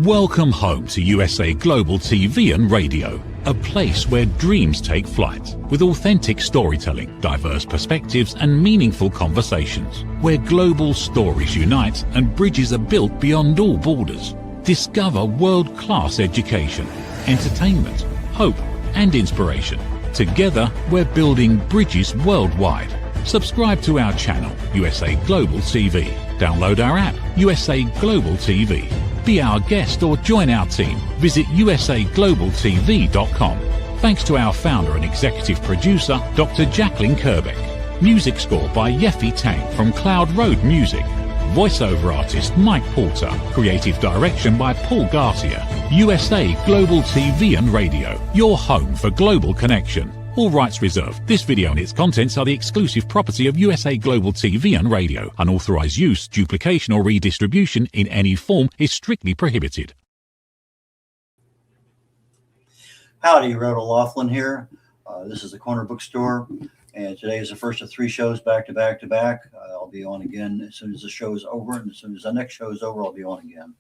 Welcome home to USA Global TV and Radio, a place where dreams take flight, with authentic storytelling, diverse perspectives and meaningful conversations, where global stories unite and bridges are built beyond all borders. Discover world-class education, entertainment, hope and inspiration. Together, we're building bridges worldwide. Subscribe to our channel, USA Global TV. Download our app, USA Global TV. Be our guest or join our team. Visit usaglobaltv.com. Thanks to our founder and executive producer, Dr. Jacalyn Kerbeck. Music score by Yeffy Tang from Cloud Road Music. Voiceover artist Mike Porter. Creative direction by Paul Garcia. USA Global TV and Radio. Your home for global connection. All rights reserved. This video and its contents are the exclusive property of USA Global TV and Radio. Unauthorized use, duplication or redistribution in any form is strictly prohibited. Howdy, Rhoda Laughlin here. This is the Corner Bookstore, and today is the first of 3 shows back to back to back. I'll be on again as soon as the show is over, and as soon as the next show is over, I'll be on again.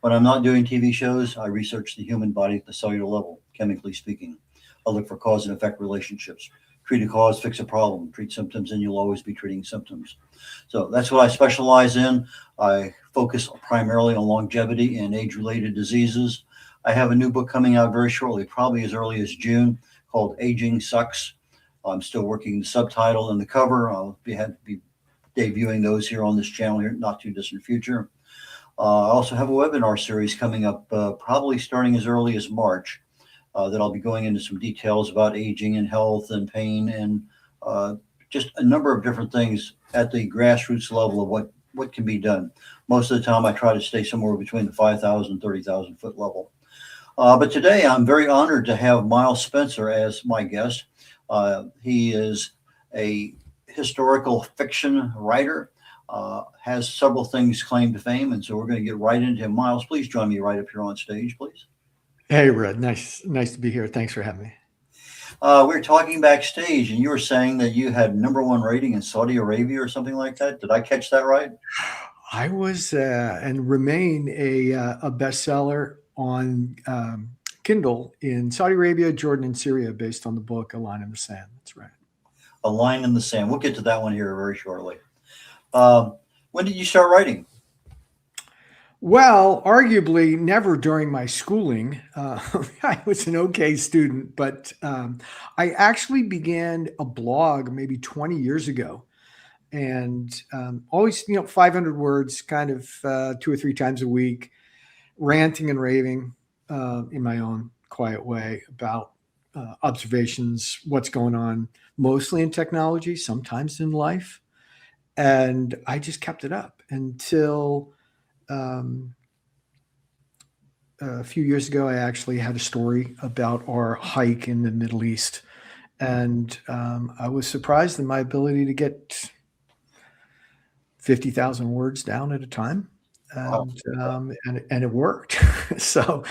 When I'm not doing TV shows, I research the human body at the cellular level, chemically speaking. I look for cause and effect relationships. Treat a cause, fix a problem. Treat symptoms, and you'll always be treating symptoms. So that's what I specialize in. I focus primarily on longevity and age-related diseases. I have a new book coming out very shortly, probably as early as June, called Aging Sucks. I'm still working the subtitle and the cover. I'll be debuting those here on this channel here, not too distant future. I also have a webinar series coming up, probably starting as early as March. That I'll be going into some details about aging and health and pain and just a number of different things at the grassroots level of what can be done. Most of the time I try to stay somewhere between the 5,000 and 30,000 foot level. But today I'm very honored to have Miles Spencer as my guest. He is a historical fiction writer, has several things claimed to fame, and so we're going to get right into him. Miles, please join me right up here on stage, please. Hey, Red. Nice to be here. Thanks for having me. We were talking backstage, and you were saying that you had #1 rating in Saudi Arabia or something like that. Did I catch that right? I was and remain a bestseller on Kindle in Saudi Arabia, Jordan, and Syria, based on the book A Line in the Sand. That's right. A Line in the Sand. We'll get to that one here very shortly. When did you start writing? Well, arguably never during my schooling. I was an okay student, but I actually began a blog maybe 20 years ago, and always, 500 words, kind of 2 or 3 times a week, ranting and raving in my own quiet way about observations, what's going on, mostly in technology, sometimes in life. And I just kept it up until a few years ago, I actually had a story about our hike in the Middle East, and I was surprised in my ability to get 50,000 words down at a time, and it worked. So,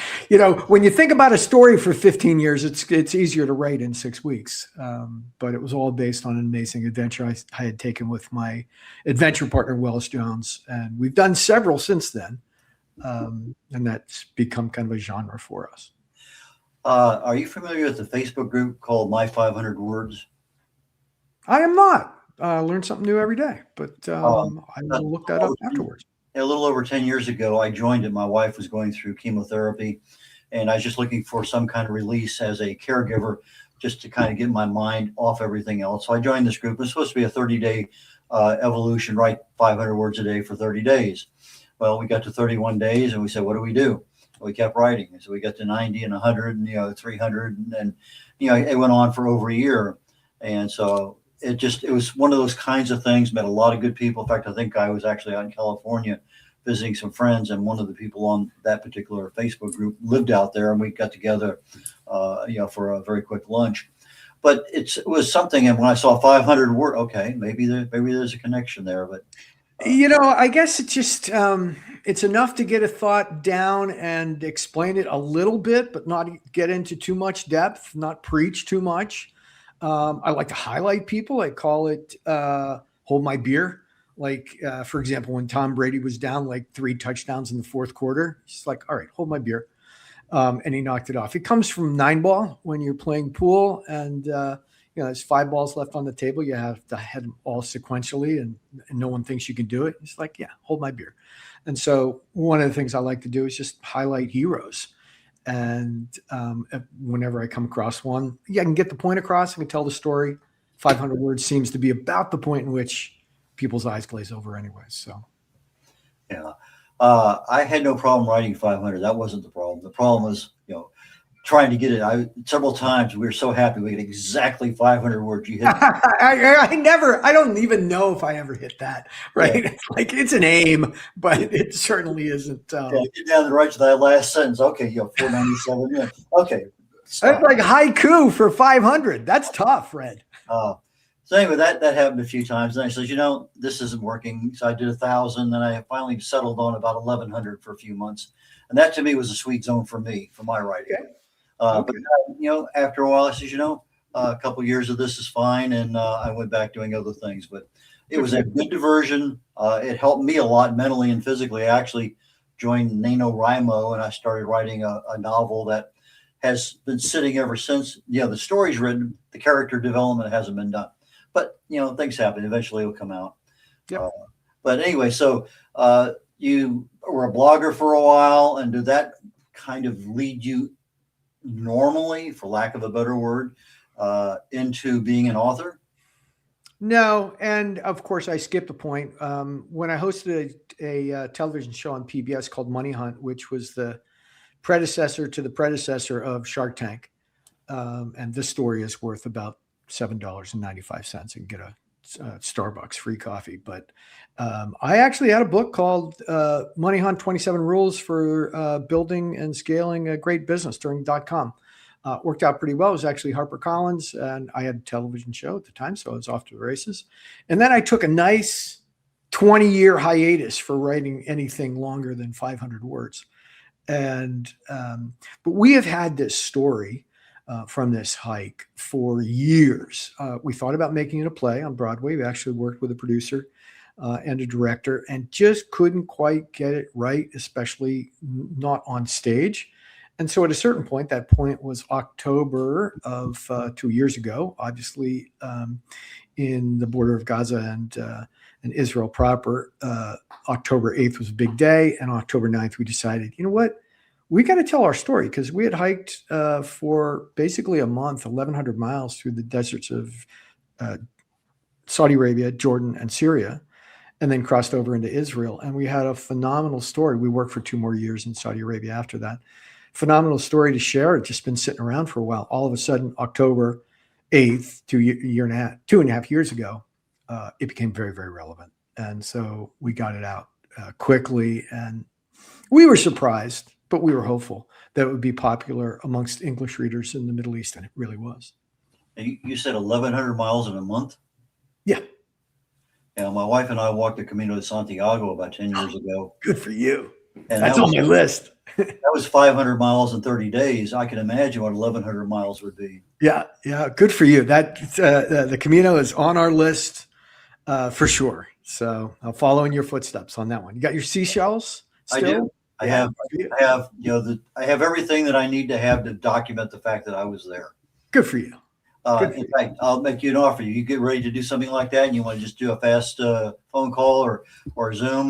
when you think about a story for 15 years, it's easier to write in 6 weeks. But it was all based on an amazing adventure I had taken with my adventure partner, Wells Jones. And we've done several since then. And that's become kind of a genre for us. Are you familiar with the Facebook group called My 500 Words? I am not. I learn something new every day, but I will look that up afterwards. A little over 10 years ago, I joined it. My wife was going through chemotherapy, and I was just looking for some kind of release as a caregiver, just to kind of get my mind off everything else. So I joined this group. It's supposed to be a 30-day evolution, write 500 words a day for 30 days. Well, we got to 31 days, and we said, what do we do? We kept writing. And so we got to 90 and 100 and, 300. And then, it went on for over a year. And so it was one of those kinds of things, met a lot of good people. In fact, I think I was actually out in California visiting some friends, and one of the people on that particular Facebook group lived out there, and we got together, for a very quick lunch. But it was something, and when I saw 500 words, okay, maybe there's a connection there. But I guess it's just it's enough to get a thought down and explain it a little bit, but not get into too much depth, not preach too much. I like to highlight people. I call it hold my beer. Like, for example, when Tom Brady was down like 3 touchdowns in the fourth quarter, he's like, all right, hold my beer. And he knocked it off. It comes from 9-ball when you're playing pool and, there's 5 balls left on the table. You have to hit them all sequentially and no one thinks you can do it. It's like, yeah, hold my beer. And so one of the things I like to do is just highlight heroes. And whenever I come across one, I can get the point across. I can tell the story. 500 words seems to be about the point in which people's eyes glaze over anyway. So, yeah. I had no problem writing 500. That wasn't the problem. The problem was, trying to get it. Several times we were so happy we get exactly 500 words. You hit. I don't even know if I ever hit that. Right? Yeah. It's like it's an aim, but it certainly isn't. Get down the right to that last sentence. Okay, 497. Yeah. Okay. Stop. That's like haiku for 500. That's tough, Fred. So anyway, that happened a few times. And I said, this isn't working. So I did 1,000. Then I finally settled on about 1,100 for a few months. And that to me was a sweet zone for me, for my writing. Okay. But after a while, I said, a couple of years of this is fine. And I went back doing other things. But it was a good diversion. It helped me a lot mentally and physically. I actually joined NaNoWriMo and I started writing a novel that has been sitting ever since. The story's written, the character development hasn't been done. But, things happen. Eventually it'll come out. Yep. But anyway, so you were a blogger for a while. And did that kind of lead you normally, for lack of a better word, into being an author? No. And of course, I skipped a point. When I hosted a television show on PBS called Money Hunt, which was the predecessor to the predecessor of Shark Tank. And this story is worth about $7.95 and get a Starbucks free coffee. But I actually had a book called Money Hunt 27 Rules for Building and Scaling a Great Business during .com. Worked out pretty well. It was actually HarperCollins, and I had a television show at the time, so I was off to the races. And then I took a nice 20-year hiatus for writing anything longer than 500 words. And but we have had this story from this hike for years. We thought about making it a play on Broadway. We actually worked with a producer and a director and just couldn't quite get it right, especially not on stage. And so at a certain point, that point was October of 2 years ago, obviously in the border of Gaza and Israel proper. October 8th was a big day. And October 9th, we decided, we got to tell our story, because we had hiked for basically a month, 1,100 miles through the deserts of Saudi Arabia, Jordan, and Syria, and then crossed over into Israel. And we had a phenomenal story. We worked for 2 more years in Saudi Arabia after that. Phenomenal story to share. It's just been sitting around for a while. All of a sudden, October 8th, 2.5 years ago, it became very, very relevant. And so we got it out quickly. And we were surprised, but we were hopeful that it would be popular amongst English readers in the Middle East. And it really was. You said 1,100 miles in a month? Yeah. Yeah, my wife and I walked the Camino de Santiago about 10 years ago. Good for you. And that's on my list. That was 500 miles in 30 days. I can imagine what 1,100 miles would be. Yeah. Good for you. That the Camino is on our list for sure. So I'll follow in your footsteps on that one. You got your seashells still? I do. I have everything that I need to have to document the fact that I was there. Good for you. In fact, I'll make you an offer. You get ready to do something like that, and you want to just do a fast phone call or Zoom.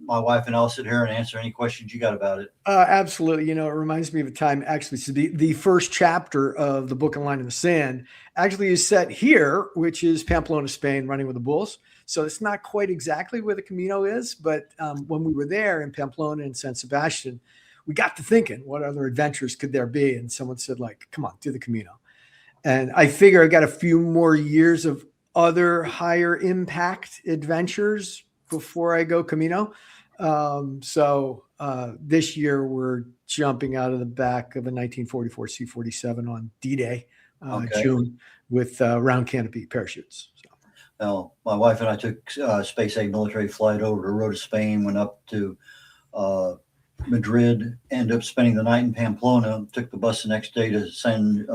My wife and I'll sit here and answer any questions you got about it. Absolutely. It reminds me of a time, actually, so the first chapter of the book, A Line in the Sand, actually is set here, which is Pamplona, Spain, running with the bulls. So it's not quite exactly where the Camino is, but when we were there in Pamplona and San Sebastian, we got to thinking, what other adventures could there be? And someone said, come on, do the Camino. And I figure I got a few more years of other higher impact adventures before I go Camino. So this year we're jumping out of the back of a 1944 C-47 on D-Day, June, with round canopy parachutes. So. Now, my wife and I took Space Aid military flight over the road to Spain, went up to Madrid, ended up spending the night in Pamplona, took the bus the next day to San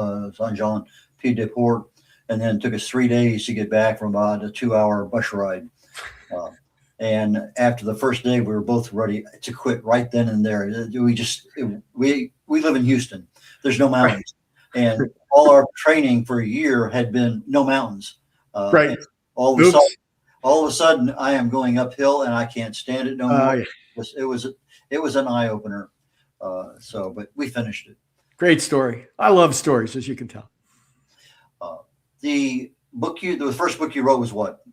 Jean Pied de Port, and then it took us 3 days to get back from about a 2-hour bus ride. Uh, and after the first day, we were both ready to quit right then and there. We live in Houston. There's no mountains, and all our training for a year had been no mountains. Right. And all of a sudden, I am going uphill, and I can't stand it no more. Yeah. It was an eye opener. But we finished it. Great story. I love stories, as you can tell. The first book you wrote was what?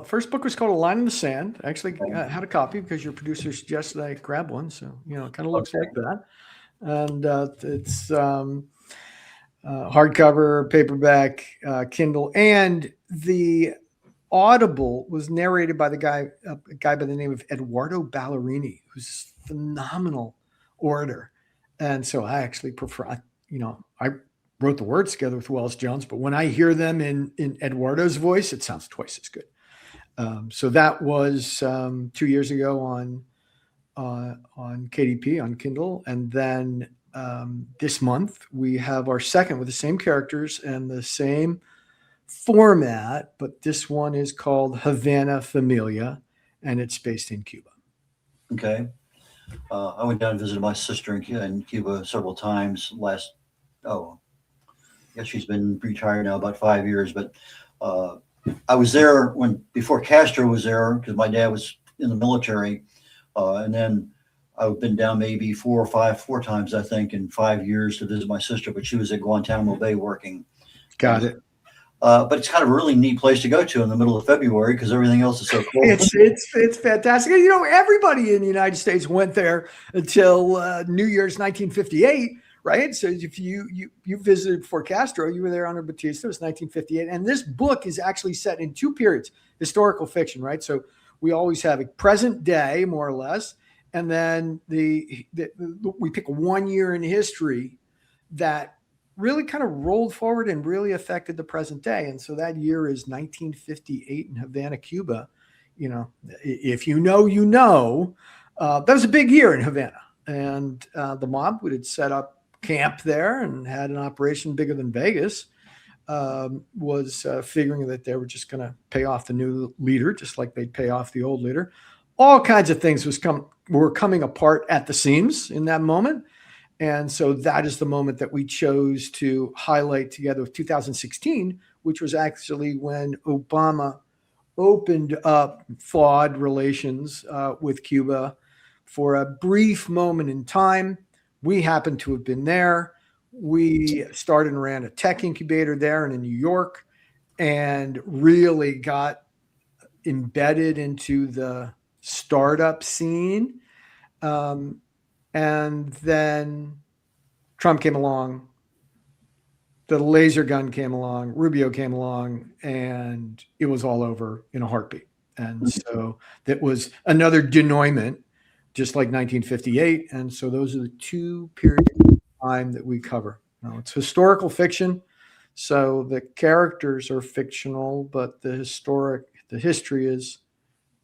First book was called A Line in the Sand. I actually had a copy because your producer suggested I grab one. So, it kind of looks like that. And it's hardcover, paperback, Kindle. And the Audible was narrated by a guy by the name of Eduardo Ballerini, who's a phenomenal orator. And so I actually prefer, I wrote the words together with Wells Jones, but when I hear them in Eduardo's voice, it sounds twice as good. So that was 2 years ago on KDP on Kindle, and then this month we have our second with the same characters and the same format, but this one is called Havana Familia, and it's based in Cuba. Okay. I went down and visited my sister in Cuba several times I guess she's been retired now about 5 years, but I was there before Castro was there because my dad was in the military. And then I've been down maybe four times, I think, in 5 years to visit my sister, but she was at Guantanamo Bay working. Got it. But it's kind of a really neat place to go to in the middle of February because everything else is so cool. It's fantastic. Everybody in the United States went there until New Year's 1958, right? So if you visited before Castro, you were there under Batista. It was 1958, and this book is actually set in two periods: historical fiction, right? So we always have a present day, more or less, and then we pick 1 year in history that really kind of rolled forward and really affected the present day. And so that year is 1958 in Havana, Cuba. If that was a big year in Havana. And the mob would have set up camp there and had an operation bigger than Vegas, was figuring that they were just going to pay off the new leader, just like they'd pay off the old leader. All kinds of things were coming apart at the seams in that moment. And so that is the moment that we chose to highlight together with 2016, which was actually when Obama opened up flawed relations with Cuba for a brief moment in time. We happened to have been there. We started and ran a tech incubator there and in New York and really got embedded into the startup scene. And then Trump came along, the laser gun came along, Rubio came along, and it was all over in a heartbeat. And so that was another denouement, just like 1958. And so those are the two periods of time that we cover. Now, it's historical fiction, so the characters are fictional, but the history is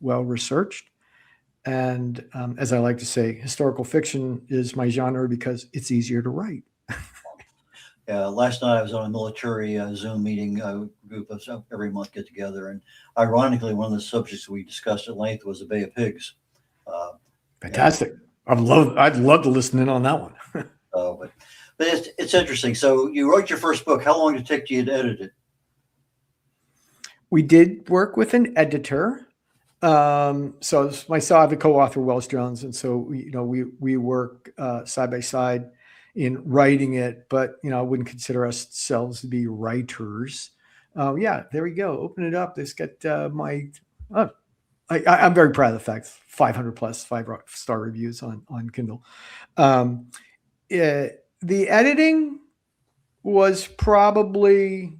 well researched. And as I like to say, historical fiction is my genre because it's easier to write. Last night I was on a military Zoom meeting group of every month get together, and ironically, one of the subjects we discussed at length was the Bay of Pigs. Fantastic! I'd love to listen in on that one. But it's interesting. So you wrote your first book. How long did it take you to edit it? We did work with an editor. So myself, I have a co-author, Wells Jones, and so we work side by side in writing it. But I wouldn't consider ourselves to be writers. There we go. Open it up. It's got I'm very proud of the fact 500 plus 5-star reviews on Kindle. The editing was probably,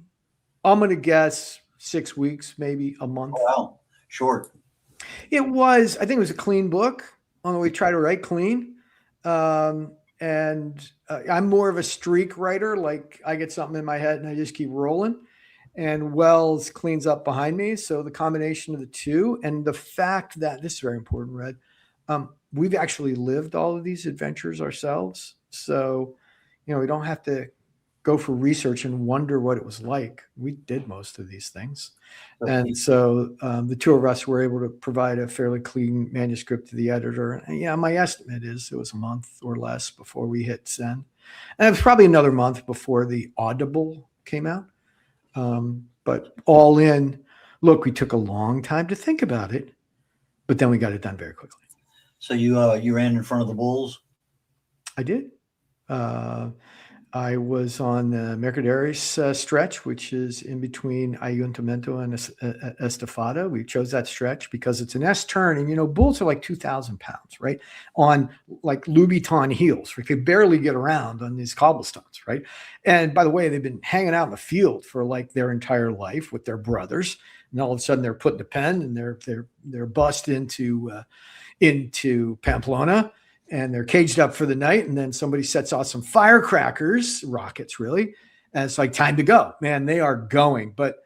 I'm going to guess 6 weeks, maybe a month. Oh, wow, short. It was, I think it was a clean book. We try to write clean. And I'm more of a streak writer. Like I get something in my head and I just keep rolling, and Wells cleans up behind me. So the combination of the two, and the fact that this is very important, Red. We've actually lived all of these adventures ourselves. So, we don't have to go for research and wonder what it was like. We did most of these things. And so the two of us were able to provide a fairly clean manuscript to the editor. And yeah, my estimate is it was a month or less before we hit send. And it was probably another month before the Audible came out. But all in, look, we took a long time to think about it, but then we got it done very quickly. So you ran in front of the bulls? I did. I was on the Mercaderes stretch, which is in between Ayuntamiento and Estafada. We chose that stretch because it's an S turn, and bulls are like 2,000 pounds, right? On like Louboutin heels. We could barely get around on these cobblestones, right? And by the way, they've been hanging out in the field for like their entire life with their brothers, and all of a sudden they're put in a pen and they're bussed into Pamplona. And they're caged up for the night. And then somebody sets off some firecrackers, rockets really. And it's like time to go, man, they are going. But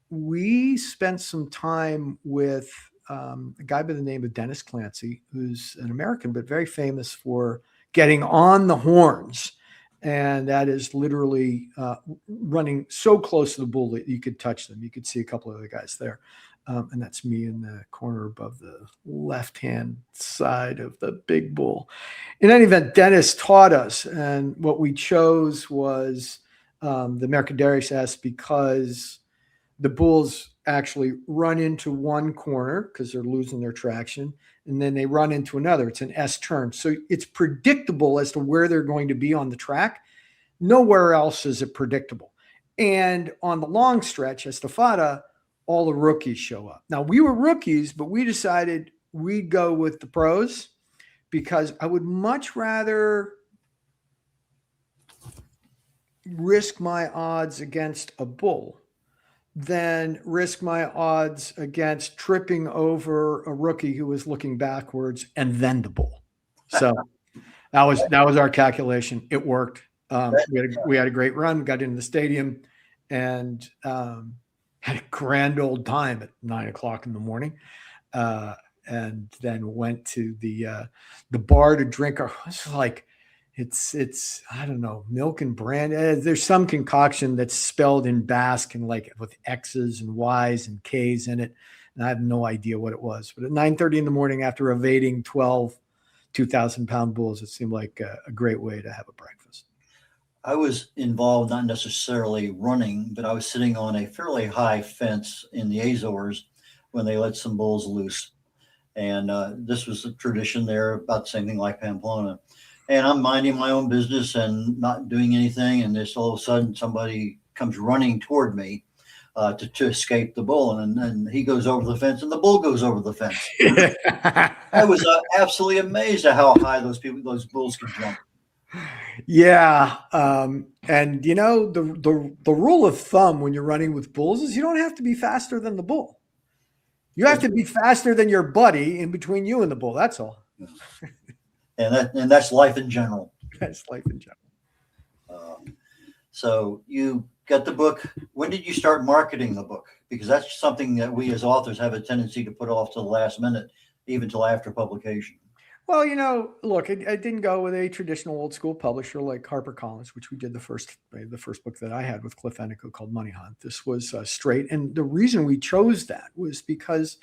we spent some time with a guy by the name of Dennis Clancy, who's an American, but very famous for getting on the horns. And that is literally running so close to the bull that you could touch them. You could see a couple of the guys there. And that's me in the corner above the left-hand side of the big bull. In any event, Dennis taught us, and what we chose was the Mercaderes S because the bulls actually run into one corner because they're losing their traction, and then they run into another. It's an S turn. So it's predictable as to where they're going to be on the track. Nowhere else is it predictable. And on the long stretch, Estafada, all the rookies show up. Now, we were rookies, but we decided we'd go with the pros because I would much rather risk my odds against a bull than risk my odds against tripping over a rookie who was looking backwards and then the bull. So that was our calculation. It worked. We had a great run. We got into the stadium and had a grand old time at 9:00 in the morning, and then went to the bar to drink our. It's I don't know, milk and brandy. There's some concoction that's spelled in Basque and like with X's and Y's and K's in it, and I have no idea what it was. But at 9:30 in the morning, after evading 12 2,000-pound bulls, it seemed like a great way to have a breakfast. I was involved, not necessarily running, but I was sitting on a fairly high fence in the Azores when they let some bulls loose. And this was a tradition there, about the same thing like Pamplona. And I'm minding my own business and not doing anything. And just all of a sudden somebody comes running toward me to escape the bull. And then he goes over the fence and the bull goes over the fence. I was absolutely amazed at how high those bulls could jump. Yeah. And the rule of thumb when you're running with bulls is you don't have to be faster than the bull. You have to be faster than your buddy in between you and the bull. That's all. And that's life in general. That's life in general. So you got the book. When did you start marketing the book? Because that's something that we as authors have a tendency to put off to the last minute, even till after publication. Well, look, I didn't go with a traditional old school publisher like HarperCollins, which we did the first book that I had with Cliff Enico called Money Hunt. This was straight. And the reason we chose that was because,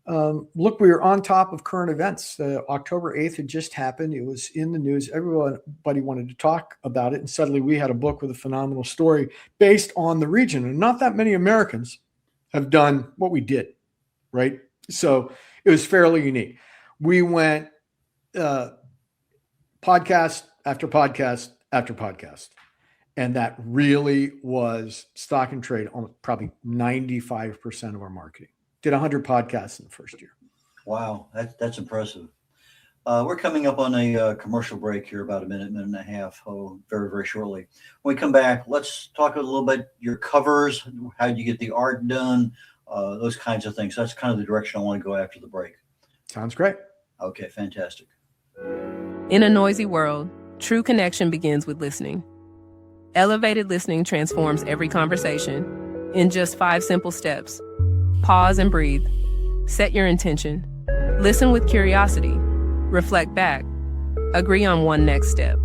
look, we were on top of current events. October 8th had just happened. It was in the news. Everybody wanted to talk about it. And suddenly we had a book with a phenomenal story based on the region. And not that many Americans have done what we did, right? So it was fairly unique. We went podcast after podcast after podcast. And that really was stock and trade on probably 95% of our marketing. Did 100 podcasts in the first year. Wow, that's impressive. We're coming up on a commercial break here, about a minute and a half, very, very shortly. When we come back, let's talk a little bit your covers, how did you get the art done, those kinds of things. That's kind of the direction I want to go after the break. Sounds great. Okay, fantastic. In a noisy world, true connection begins with listening. Elevated listening transforms every conversation in just 5 simple steps. Pause and breathe. Set your intention. Listen with curiosity. Reflect back. Agree on one next step.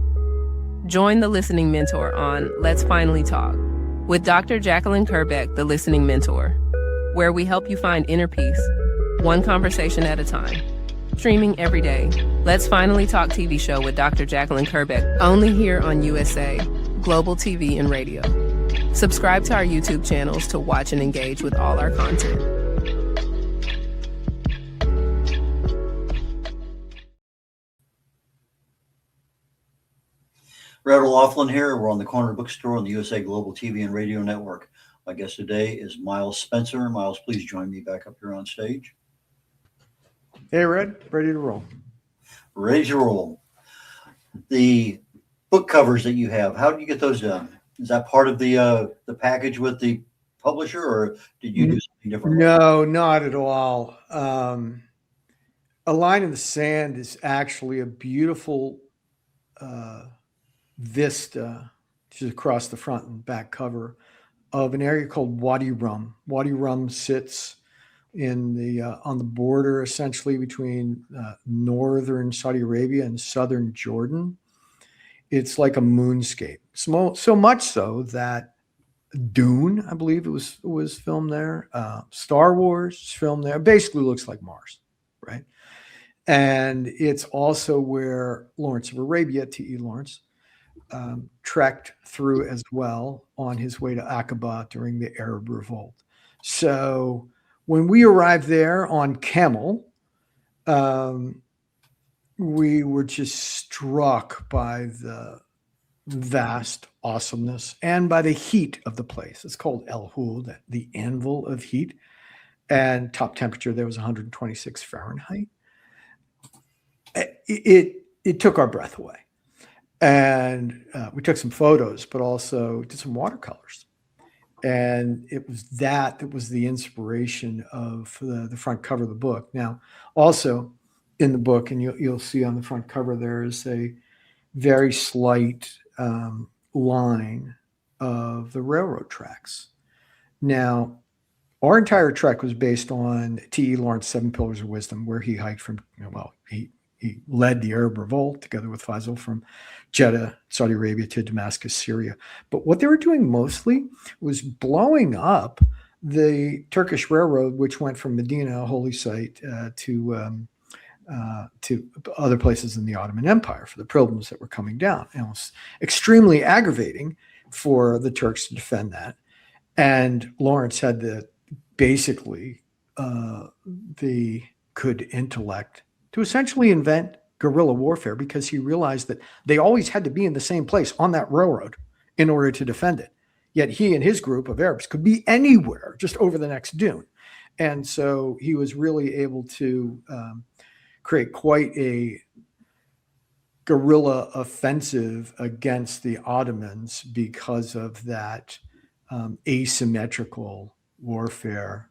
Join the Listening Mentor on Let's Finally Talk with Dr. Jacalyn Kerbeck, the Listening Mentor, where we help you find inner peace, one conversation at a time. Streaming every day, Let's Finally Talk TV show with Dr. Jacalyn Kerbeck, only here on USA, Global TV and Radio. Subscribe to our YouTube channels to watch and engage with all our content. Red O'Loughlin here. We're on the Corner Bookstore on the USA Global TV and Radio Network. My guest today is Miles Spencer. Miles, please join me back up here on stage. Hey, Red, ready to roll. Ready to roll. The book covers that you have, how did you get those done? Is that part of the package with the publisher, or did you do something different? No, not at all. A Line in the Sand is actually a beautiful vista, which is across the front and back cover, of an area called Wadi Rum. Wadi Rum sits in the on the border, essentially, between northern Saudi Arabia and southern Jordan. It's like a moonscape. So much so that Dune, I believe it was filmed there. Star Wars filmed there. Basically looks like Mars, right? And it's also where Lawrence of Arabia, T.E. Lawrence, trekked through as well on his way to Aqaba during the Arab Revolt. So when we arrived there on camel, we were just struck by the vast awesomeness and by the heat of the place. It's called El Hul, the anvil of heat, and top temperature there was 126 Fahrenheit. It took our breath away. And we took some photos, but also did some watercolors. And it was that was the inspiration of the front cover of the book. Now, also in the book, and you'll see on the front cover, there is a very slight line of the railroad tracks. Now, our entire trek was based on T.E. Lawrence, Seven Pillars of Wisdom, where he hiked from, he led the Arab Revolt together with Faisal from Jeddah, Saudi Arabia, to Damascus, Syria. But what they were doing mostly was blowing up the Turkish railroad, which went from Medina, a holy site, to other places in the Ottoman Empire for the pilgrims that were coming down. And it was extremely aggravating for the Turks to defend that. And Lawrence had the good intellect to essentially invent guerrilla warfare, because he realized that they always had to be in the same place on that railroad in order to defend it. Yet he and his group of Arabs could be anywhere just over the next dune. And so he was really able to create quite a guerrilla offensive against the Ottomans because of that asymmetrical warfare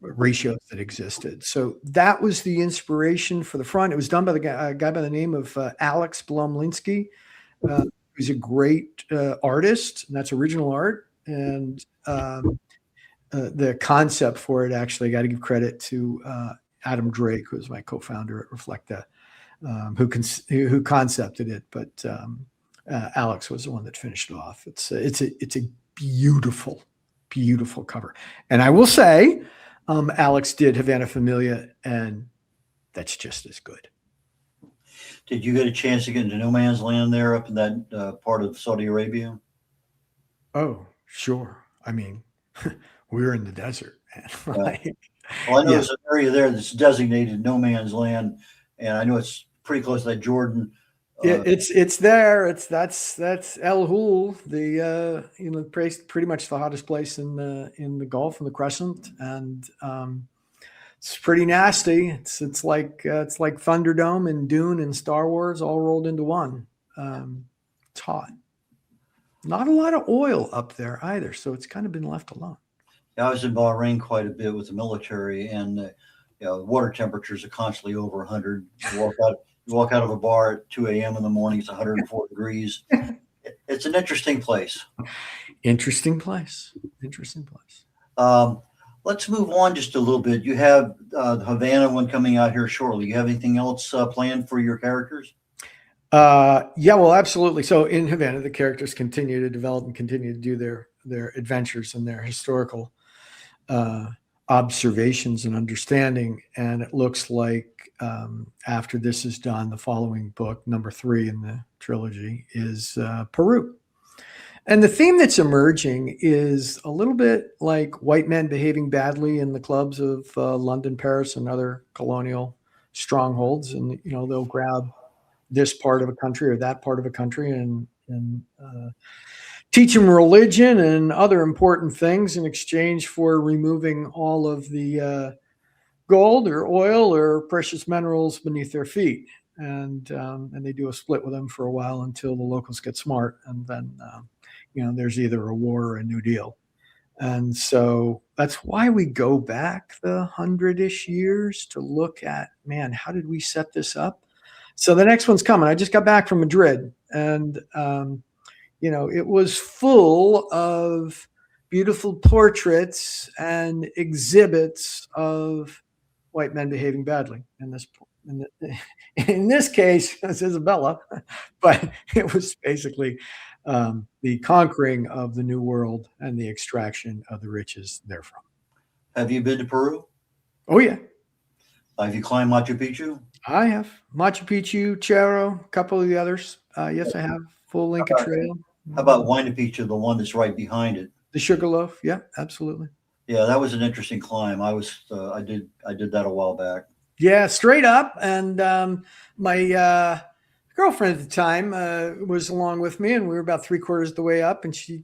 ratios that existed. So that was the inspiration for the front. It was done by the guy by the name of Alex Blomlinski, who's a great artist, and that's original art. And the concept for it, actually, I got to give credit to Adam Drake, who's my co-founder at Reflecta, who concepted it. But Alex was the one that finished it off. It's a beautiful, beautiful cover. And I will say, Alex did Havana Familia, and that's just as good. Did you get a chance to get into no man's land there up in that part of Saudi Arabia? Oh, sure. I mean, we were in the desert, man. Like, well, I know there's an area there that's designated no man's land, and I know it's pretty close to that Jordan. It's there. That's El Hul, pretty much the hottest place in the Gulf and the Crescent, and it's pretty nasty. It's like Thunderdome and Dune and Star Wars all rolled into one. It's hot. Not a lot of oil up there either, so it's kind of been left alone. Yeah, I was in Bahrain quite a bit with the military, and water temperatures are constantly over 100. You walk out of a bar at 2 a.m. in the morning, it's 104 degrees. It's an interesting place. Interesting place. Let's move on just a little bit. You have the Havana one coming out here shortly. You have anything else planned for your characters? Yeah, well, absolutely. So in Havana, the characters continue to develop and continue to do their adventures and their historical uh, observations and understanding. And it looks like after this is done, the following book, number 3 in the trilogy, is Peru. And the theme that's emerging is a little bit like white men behaving badly in the clubs of London, Paris, and other colonial strongholds. And, they'll grab this part of a country or that part of a country and teach them religion and other important things in exchange for removing all of the gold or oil or precious minerals beneath their feet. And they do a split with them for a while until the locals get smart, and then there's either a war or a new deal. And so that's why we go back the 100-ish years to look at, man, how did we set this up? So the next one's coming. I just got back from Madrid, and it was full of beautiful portraits and exhibits of white men behaving badly. In this case, it's Isabella, but it was basically the conquering of the New World and the extraction of the riches therefrom. Have you been to Peru? Oh, yeah. Have you climbed Machu Picchu? I have. Machu Picchu, Cerro, a couple of the others. Yes, I have. Full Inca Trail. How about Huayna Picchu, the one that's right behind it? The Sugarloaf. Yeah, absolutely. Yeah, that was an interesting climb. I did that a while back. Yeah, straight up. And my girlfriend at the time was along with me, and we were about 3/4 of the way up, and she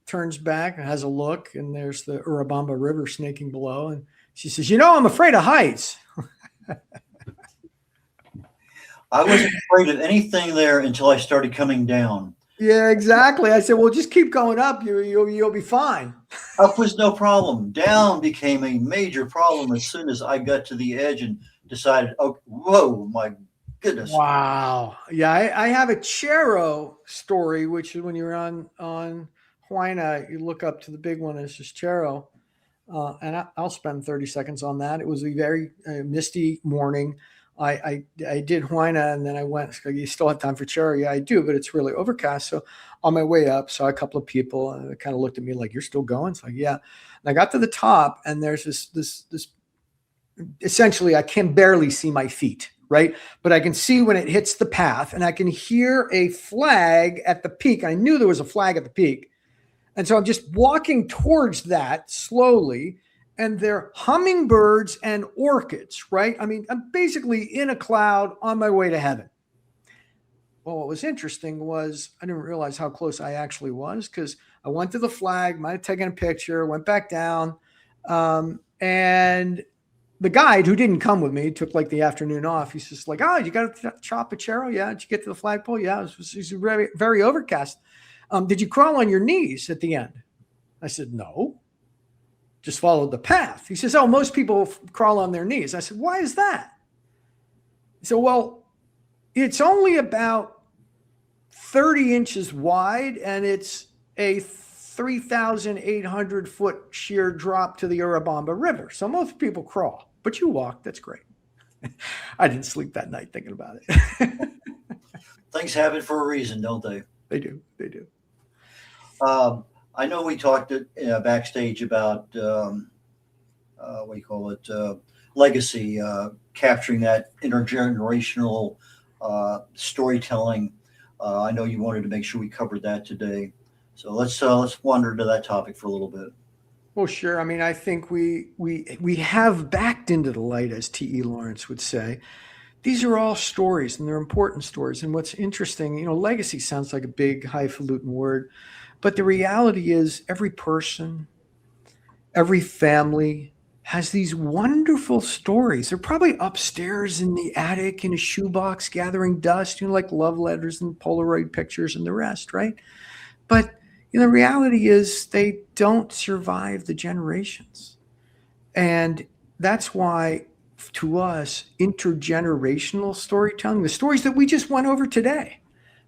turns back and has a look, and there's the Urubamba River snaking below, and she says, I'm afraid of heights. I wasn't afraid of anything there until I started coming down. Yeah, exactly. I said, well, just keep going up. You'll be fine. Up was no problem. Down became a major problem as soon as I got to the edge and decided, oh, whoa, my goodness. Wow. Yeah, I have a Cerro story, which is when you're on Huayna, you look up to the big one, it's just Cerro. And I'll spend 30 seconds on that. It was a very misty morning. I did Huayna, and then I went, you still have time for Cerro? Yeah, I do, but it's really overcast. So on my way up, saw a couple of people, and they kind of looked at me like, you're still going? It's like, yeah. And I got to the top, and there's this essentially, I can barely see my feet, right? But I can see when it hits the path, and I can hear a flag at the peak. I knew there was a flag at the peak. And so I'm just walking towards that slowly, and they're hummingbirds and orchids, right? I mean, I'm basically in a cloud on my way to heaven. Well, what was interesting was I didn't realize how close I actually was, because I went to the flag, might have taken a picture, went back down. And the guide, who didn't come with me, took the afternoon off. He's just like, oh, you got to chop a Cerro? Yeah. Did you get to the flagpole? Yeah. It was very, very overcast. Did you crawl on your knees at the end? I said, no. Just followed the path. He says, oh, most people crawl on their knees. I said, why is that? He said, well, it's only about 30 inches wide, and it's a 3,800 foot sheer drop to the Urubamba River. So most people crawl, but you walk. That's great. I didn't sleep that night thinking about it. Things happen for a reason, don't they? They do. They do. I know we talked backstage about legacy, capturing that intergenerational storytelling. I know you wanted to make sure we covered that today, so let's wander to that topic for a little bit. Well, sure. I mean, I think we have backed into the light, as T.E. Lawrence would say. These are all stories, and they're important stories. And what's interesting, legacy sounds like a big highfalutin word. But the reality is every person, every family has these wonderful stories. They're probably upstairs in the attic in a shoebox gathering dust, like love letters and Polaroid pictures and the rest, right? But the reality is they don't survive the generations. And that's why, to us, intergenerational storytelling, the stories that we just went over today,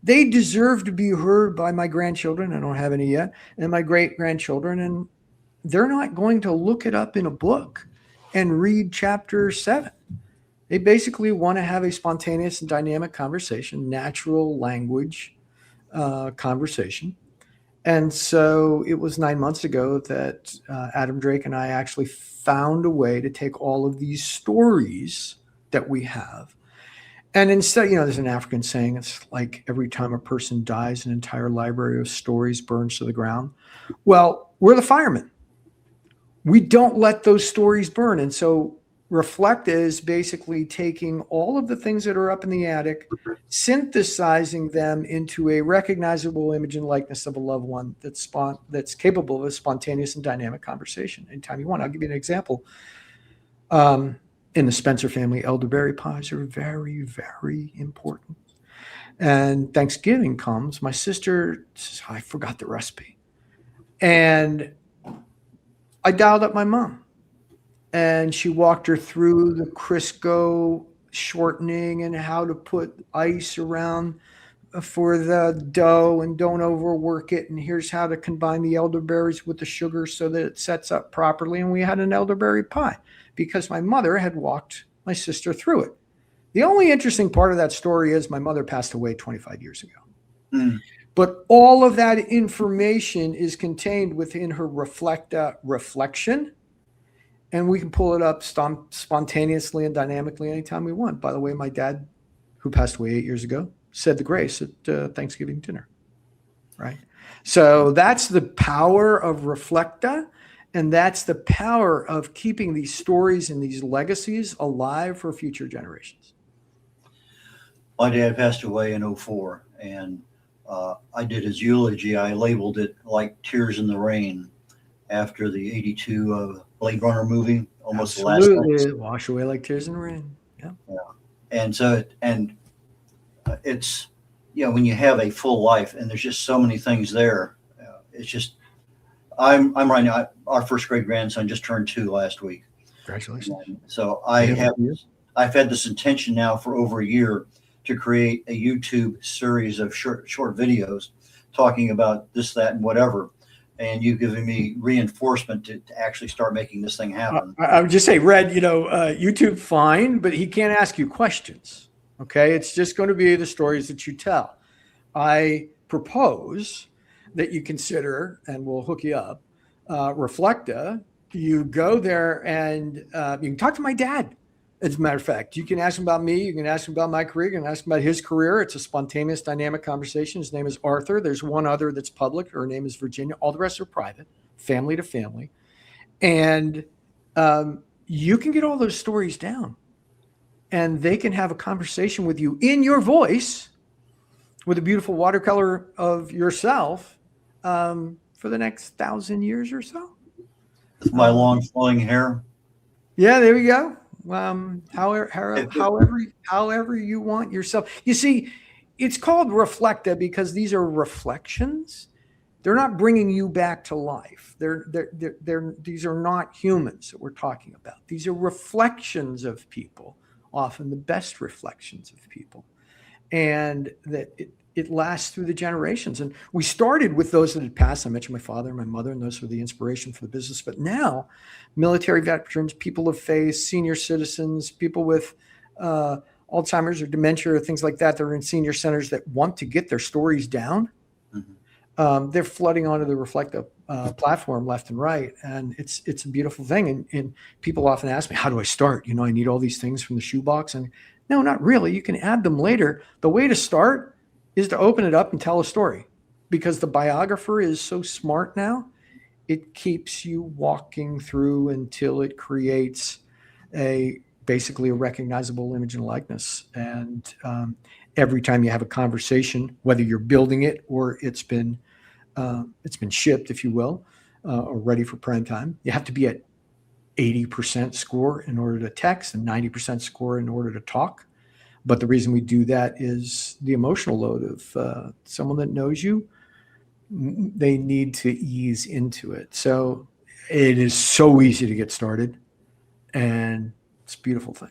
they deserve to be heard by my grandchildren. I don't have any yet. And my great-grandchildren. And they're not going to look it up in a book and read chapter 7. They basically want to have a spontaneous and dynamic conversation, natural language conversation. And so it was 9 months ago that Adam Drake and I actually found a way to take all of these stories that we have. And instead, there's an African saying, it's like every time a person dies, an entire library of stories burns to the ground. Well, we're the firemen. We don't let those stories burn. And so Reflecta is basically taking all of the things that are up in the attic, synthesizing them into a recognizable image and likeness of a loved one that's capable of a spontaneous and dynamic conversation anytime you want. I'll give you an example. In the Spencer family, elderberry pies are very, very important. And Thanksgiving comes, my sister says, I forgot the recipe. And I dialed up my mom. And she walked her through the Crisco shortening and how to put ice around for the dough and don't overwork it. And here's how to combine the elderberries with the sugar so that it sets up properly. And we had an elderberry pie because my mother had walked my sister through it. The only interesting part of that story is my mother passed away 25 years ago. Mm. But all of that information is contained within her Reflecta reflection. And we can pull it up spontaneously and dynamically anytime we want. By the way, my dad, who passed away 8 years ago, said the grace at Thanksgiving dinner, right? So that's the power of Reflecta, and that's the power of keeping these stories and these legacies alive for future generations. My dad passed away in 2004, and I did his eulogy. I labeled it like Tears in the Rain after the 82 Blade Runner movie, almost Absolutely. the last. Wash away like tears in the rain. Yeah. And so, it's, when you have a full life and there's just so many things there, it's just, I'm right now, our first great grandson just turned 2 last week. Congratulations. And so I've had this intention now for over a year to create a YouTube series of short videos talking about this, that, and whatever. And you've given me reinforcement to actually start making this thing happen. I would just say, Red, YouTube, fine, but he can't ask you questions. Okay. It's just going to be the stories that you tell. I propose that you consider, and we'll hook you up, Reflecta. You go there and you can talk to my dad. As a matter of fact, you can ask him about me. You can ask him about my career. You can ask him about his career. It's a spontaneous, dynamic conversation. His name is Arthur. There's one other that's public. Her name is Virginia. All the rest are private, family to family. And you can get all those stories down. And they can have a conversation with you in your voice with a beautiful watercolor of yourself for the next 1,000 years or so. With my long flowing hair. Yeah, there we go. However you want yourself. You see, it's called Reflecta because these are reflections. They're not bringing you back to life. These are not humans that we're talking about. These are reflections of people, often the best reflections of people, and that it lasts through the generations. And we started with those that had passed. I mentioned my father and my mother, and those were the inspiration for the business. But now, military veterans, people of faith, senior citizens, people with Alzheimer's or dementia or things like that are in senior centers that want to get their stories down. Mm-hmm. They're flooding onto the Reflecta platform left and right. And it's a beautiful thing. And people often ask me, how do I start? I need all these things from the shoebox. And no, not really. You can add them later. The way to start is to open it up and tell a story, because the biographer is so smart now. It keeps you walking through until it creates basically a recognizable image and likeness. And every time you have a conversation, whether you're building it or it's been shipped, if you will, or ready for prime time, you have to be at 80% score in order to text and 90% score in order to talk. But the reason we do that is the emotional load of someone that knows you. They need to ease into it. So it is so easy to get started, and it's a beautiful thing.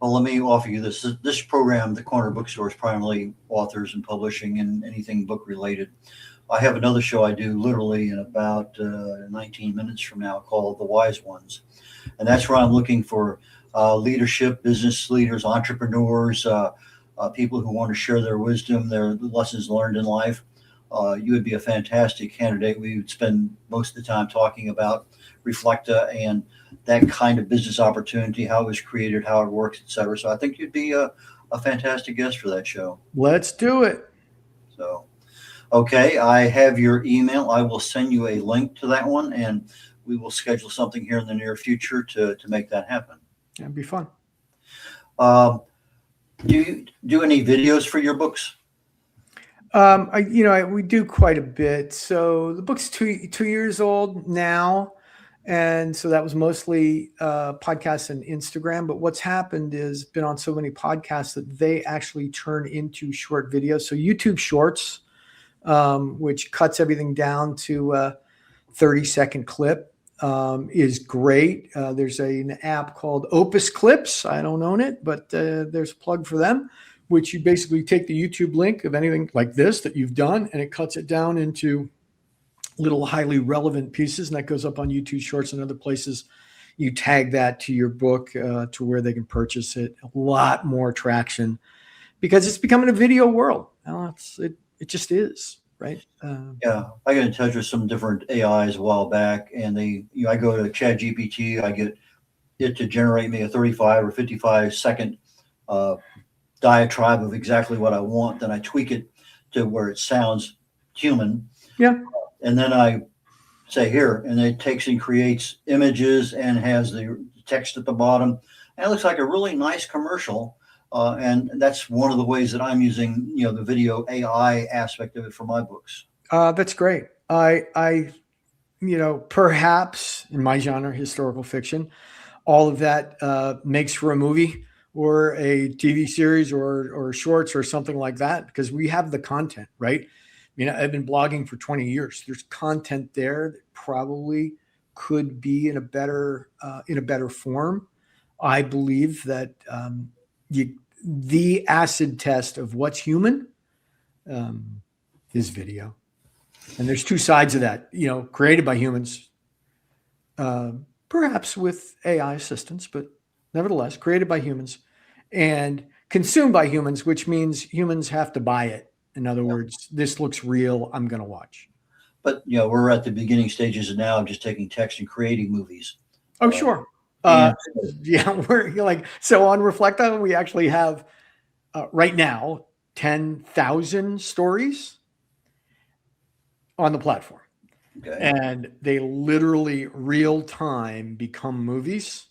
Well, let me offer you this. This program, the Corner Bookstore, is primarily authors and publishing and anything book related. I have another show I do literally in about 19 minutes from now called The Wise Ones. And that's where I'm looking for leadership, business leaders, entrepreneurs, people who want to share their wisdom, their lessons learned in life. You would be a fantastic candidate. We would spend most of the time talking about Reflecta and that kind of business opportunity, how it was created, how it works, et cetera. So I think you'd be a fantastic guest for that show. Let's do it. So, okay, I have your email. I will send you a link to that one, and we will schedule something here in the near future to make that happen. That'd be fun. Do you do any videos for your books? We do quite a bit. So the book's 2 years old now. And so that was mostly podcasts and Instagram. But what's happened is been on so many podcasts that they actually turn into short videos. So YouTube Shorts, which cuts everything down to a 30-second clip, is great. There's an app called Opus Clips. I don't own it, but there's a plug for them, which you basically take the YouTube link of anything like this that you've done, and it cuts it down into little highly relevant pieces, and that goes up on YouTube Shorts and other places. You tag that to your book to where they can purchase it. A lot more traction because it's becoming a video world. Now it just is, right? Yeah, I got in touch with some different AIs a while back, and I go to ChatGPT, I get it to generate me a 35 or 55 second diatribe of exactly what I want. Then I tweak it to where it sounds human. Yeah. And then I say here, and it takes and creates images and has the text at the bottom. And it looks like a really nice commercial. And that's one of the ways that I'm using, the video AI aspect of it for my books. That's great. I perhaps in my genre, historical fiction, all of that makes for a movie or a TV series or shorts or something like that, because we have the content, right? I've been blogging for 20 years. There's content there that probably could be in a better form. I believe that the acid test of what's human is video, and there's two sides of that. Created by humans, perhaps with AI assistance, but nevertheless created by humans and consumed by humans, which means humans have to buy it. In other words, this looks real, I'm going to watch. But, we're at the beginning stages now of just taking text and creating movies. Oh, sure. We're so on Reflecta, we actually have right now 10,000 stories on the platform. Okay. And they literally real time become movies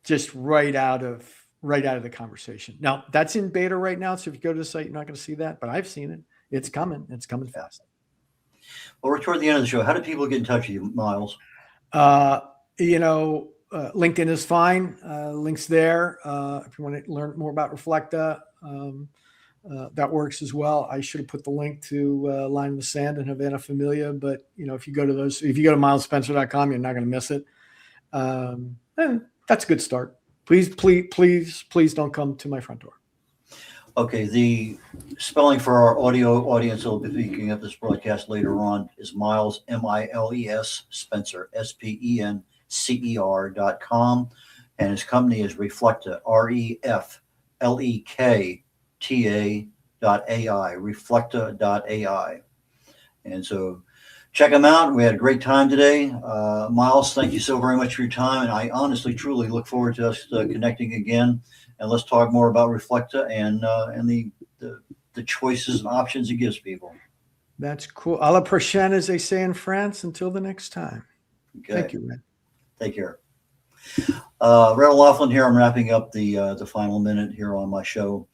just right out of the conversation. Now that's in beta right now. So if you go to the site, you're not going to see that, but I've seen it. It's coming. It's coming fast. Well, we're toward the end of the show. How do people get in touch with you, Miles? LinkedIn is fine. Links there. If you want to learn more about Reflecta, that works as well. I should have put the link to Line in the Sand and Havana Familia, but if you go to milesspencer.com, you're not going to miss it. That's a good start. Please don't come to my front door. Okay, the spelling for our audio audience that will be picking up this broadcast later on is Miles, Miles, Spencer, SPENCER.com, and his company is Reflecta, REFLEKTA.AI, Reflecta.ai. And so check them out. We had a great time today. Miles, thank you so very much for your time. And I honestly, truly look forward to us connecting again. And let's talk more about Reflecta and the choices and options it gives people. That's cool. À la prochaine, as they say in France. Until the next time. Okay. Thank you, Red. Take care. Red Laughlin here. I'm wrapping up the final minute here on my show.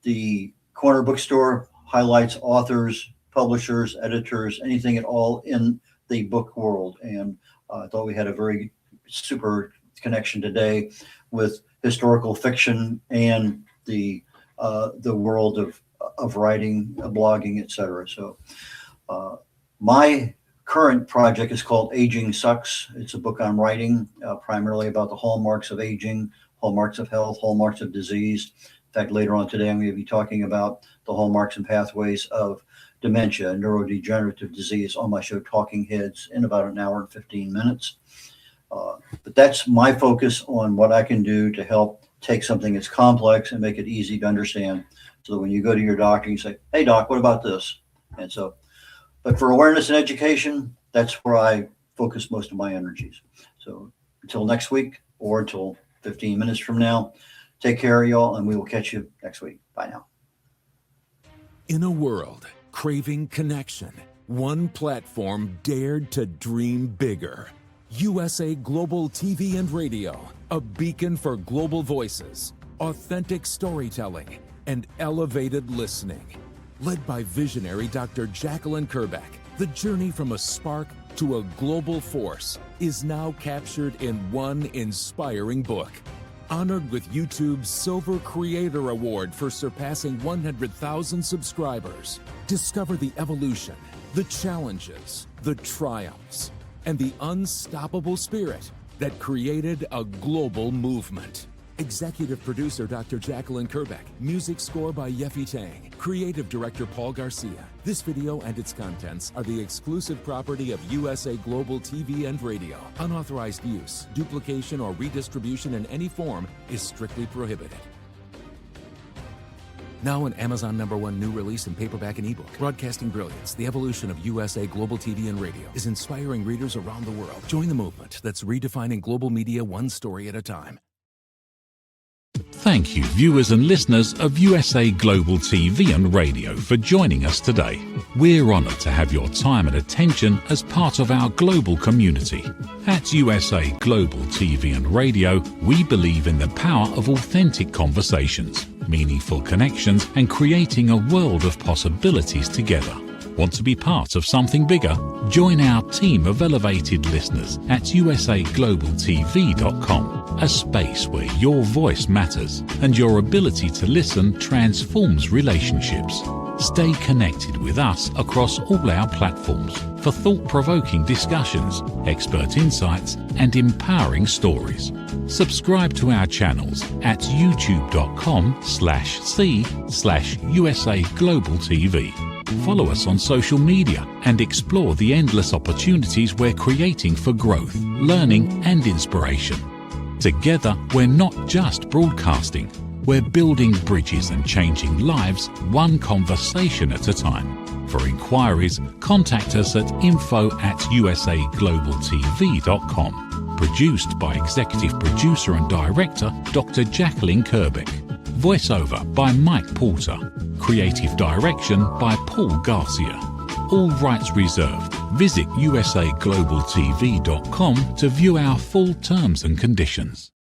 The Corner Bookstore highlights authors, publishers, editors, anything at all in the book world. And I thought we had a very super connection today with historical fiction and the world of writing, blogging, etc. So my current project is called Aging Sucks. It's a book I'm writing primarily about the hallmarks of aging, hallmarks of health, hallmarks of disease. In fact, later on today, I'm going to be talking about the hallmarks and pathways of dementia and neurodegenerative disease on my show Talking Heads in about an hour and 15 minutes. But that's my focus on what I can do to help take something that's complex and make it easy to understand. So that when you go to your doctor, you say, hey, doc, what about this? And so, but for awareness and education, that's where I focus most of my energies. So until next week or until 15 minutes from now, take care of y'all, and we will catch you next week. Bye now. In a world craving connection, one platform dared to dream bigger. USA Global TV and Radio, a beacon for global voices, authentic storytelling, and elevated listening. Led by visionary Dr. Jacalyn Kerbeck, the journey from a spark to a global force is now captured in one inspiring book. Honored with YouTube's Silver Creator Award for surpassing 100,000 subscribers. Discover the evolution, the challenges, the triumphs, and the unstoppable spirit that created a global movement. Executive producer Dr. Jacalyn Kerbeck. Music score by Yeffy Tang. Creative director Paul Garcia. This video and its contents are the exclusive property of USA Global TV and Radio. Unauthorized use, duplication, or redistribution in any form is strictly prohibited. Now an Amazon #1 new release in paperback and ebook. Broadcasting Brilliance, the evolution of USA Global TV and Radio, is inspiring readers around the world. Join the movement that's redefining global media one story at a time. Thank you, viewers and listeners of USA Global TV and Radio, for joining us today. We're honoured to have your time and attention as part of our global community. At USA Global TV and Radio, we believe in the power of authentic conversations, meaningful connections, and creating a world of possibilities together. Want to be part of something bigger? Join our team of elevated listeners at usaglobaltv.com, a space where your voice matters and your ability to listen transforms relationships. Stay connected with us across all our platforms for thought-provoking discussions, expert insights, and empowering stories. Subscribe to our channels at youtube.com/c/USAGlobalTV. Follow us on social media and explore the endless opportunities we're creating for growth, learning, and inspiration. Together, we're not just broadcasting, we're building bridges and changing lives one conversation at a time. For inquiries, contact us at info@usaglobaltv.com. Produced by Executive Producer and Director Dr. Jacalyn Kerbeck. Voiceover by Mike Porter. Creative direction by Paul Garcia. All rights reserved. Visit usaglobaltv.com to view our full terms and conditions.